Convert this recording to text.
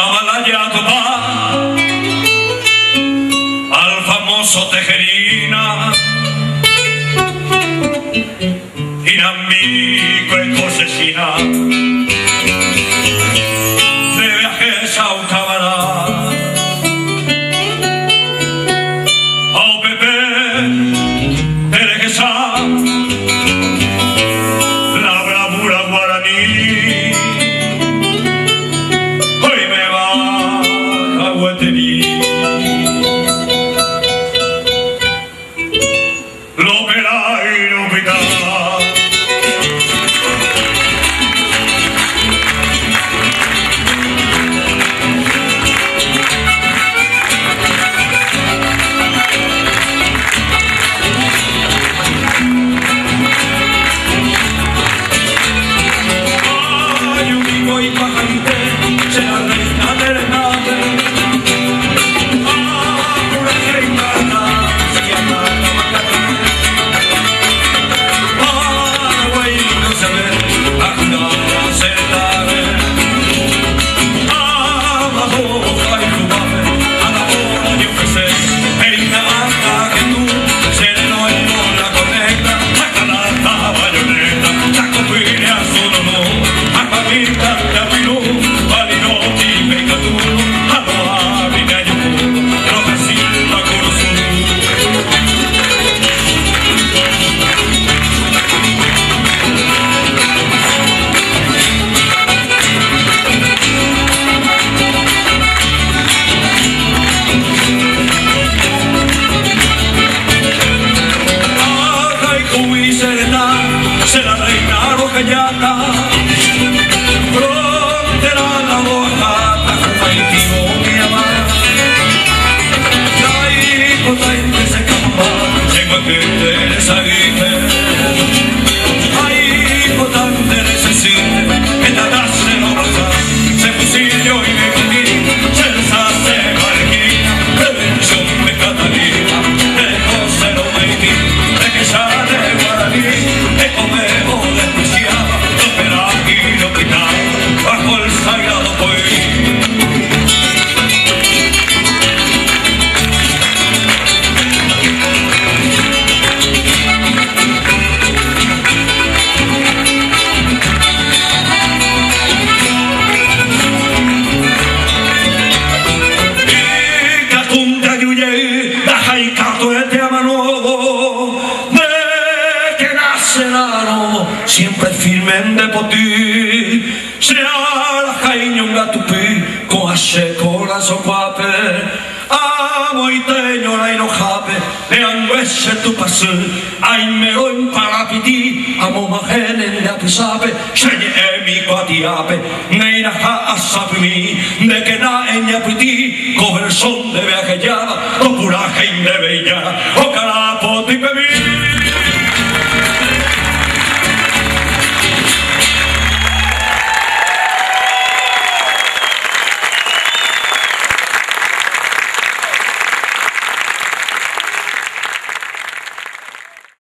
Amalaya topa al famoso Tejerina Inambico e cosesina de viajes a Ucabará ao Pepe Tereguesa la bravura guaraní. Hoy me va a Guatemí lo verá y lo verá. Se la reina rojallata, frontera la bojata, compaitivo mi amada. Dai potente se campa, se cualquier te salite. Ay, potente necesite, que te dase no rosa, se fusillo y me cogí, se deshace marquina, prevención de Catalina, de José lo Maití, de que sale guaraní. Comemos despreciaba, lo esperaba y lo gritaba bajo el sagrado poder. Y Catunda Yuye, la jaicato de te amano. Siempre firme de poti, sea la jaiñonga tupi, con ashe corazón guape, amo y teño la enojape, le anguese tu pasu, ay me lo imparapiti, amo majenen de apisape, shenye mi cuatiape, neina ja asapimi, de que na eña piti, coge el son de viaje ya, o pura gente bella, o carapo tipe mi.